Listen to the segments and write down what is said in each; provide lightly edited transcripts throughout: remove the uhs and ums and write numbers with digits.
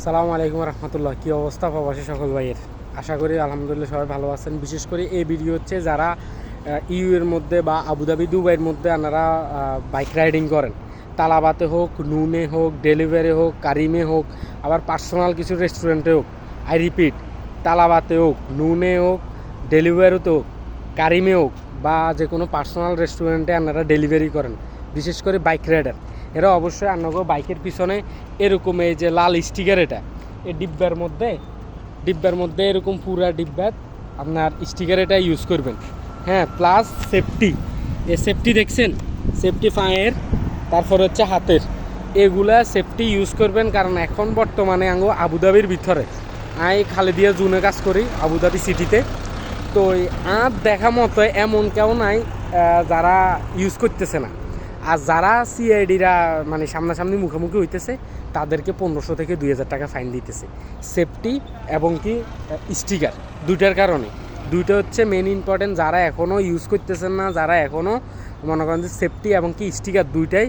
সালামু আলাইকুম রহমতুল্লাহ। কী অবস্থা প্রবাসী সকল ভাইয়ের? আশা করি আলহামদুলিল্লাহ সবাই ভালো আছেন। বিশেষ করে এই ভিডিও হচ্ছে যারা ইউ এর মধ্যে বা আবুধাবি দুবাইয়ের মধ্যে আপনারা বাইক রাইডিং করেন, তালাবাতে হোক, নুনে হোক, ডেলিভারি হোক, কারিমে হোক, আবার পার্সোনাল কিছু রেস্টুরেন্টে হোক। আই রিপিট, তালাবাতে হোক, নুনে হোক, ডেলিভারিতে হোক, কারিমে হোক, বা যে কোনো পার্সোনাল রেস্টুরেন্টে আপনারা ডেলিভারি করেন, বিশেষ করে বাইক রাইডার, এরা অবশ্যই আপনাকে বাইকের পিছনে এরকম এই যে লাল স্টিকার, এটা এই ডিব্বার মধ্যে এরকম পুরা ডিব্বার আপনার স্টিকার এটা ইউজ করবেন। হ্যাঁ, প্লাস সেফটি, এ সেফটি দেখছেন, সেফটি পায়ের, তারপর হচ্ছে হাতের, এগুলা সেফটি ইউজ করবেন। কারণ এখন বর্তমানে আমি আবুধাবির ভিতরে খালেদিয়া জুনে কাজ করি আবুধাবি সিটিতে। তো আর দেখা মতো এমন কেউ নাই যারা ইউজ করতেছে না। আর যারা সিআইডিরা মানে সামনাসামনি মুখোমুখি হইতেছে তাদেরকে 1500 থেকে 2000 টাকা ফাইন দিতেছে, সেফটি এবং কি স্টিকার দুইটার কারণে। দুইটা হচ্ছে মেন ইম্পর্টেন্ট। যারা এখনও ইউজ করতেছেন না, যারা এখনও মনে করেন যে সেফটি এবং কি স্টিকার দুইটাই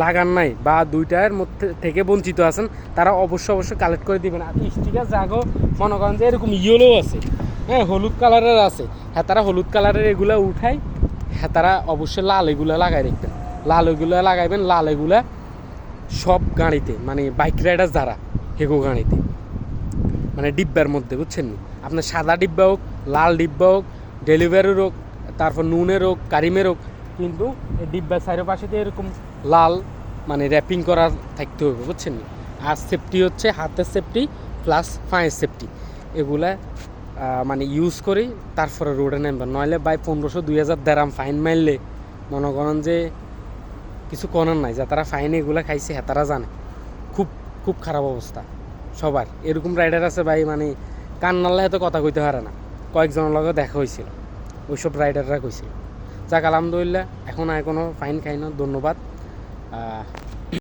লাগান নাই বা দুইটার মধ্যে থেকে বঞ্চিত আছেন, তারা অবশ্যই কালেক্ট করে দিবেন। আর স্টিকার জাগো মনে করেন যে এরকম ইয়েলো আছে, হ্যাঁ হলুদ কালারের আছে, হ্যাঁ তারা হলুদ কালারের এগুলো উঠাই, হ্যাঁ তারা অবশ্যই লাল এগুলো লাগাই রাখবেন। লাল এগুলো লাগাইবেন, লাল এগুলা সব গাড়িতে, মানে বাইক রাইডার যারা হেগো গাড়িতে, মানে ডিব্বার মধ্যে, বুঝছেন নি? আপনার সাদা ডিব্বা হোক, লাল ডিব্বা হোক, ডেলিভারির হোক, তারপর নুনের হোক, কারিমের হোক, কিন্তু এই ডিব্বার চারিপাশেতে এরকম লাল মানে র্যাপিং করা থাকতে হবে, বুঝছেন নি? আর সেফটি হচ্ছে হাতের সেফটি প্লাস পায়ের সেফটি, এগুলা মানে ইউজ করি তারপরে রোডে নামবেন। নইলে বাই 1500-2000 দেরাম ফাইন মারলে মনে করেন যে কিছু করার নাই। যা তারা ফাইন এগুলো খাইছে হ্যাঁ তারা জানে। খুব খুব খারাপ অবস্থা সবার। এরকম রাইডার আছে ভাই, মানে কান্নাল্লাহ এত কথা কইতে পারে না। কয়েকজনের লগে দেখা হয়েছিল, ওইসব রাইডাররা কইছিল। যাক আলহামদুলিল্লাহ এখন আর কোনো ফাইন খাই না, ধন্যবাদ।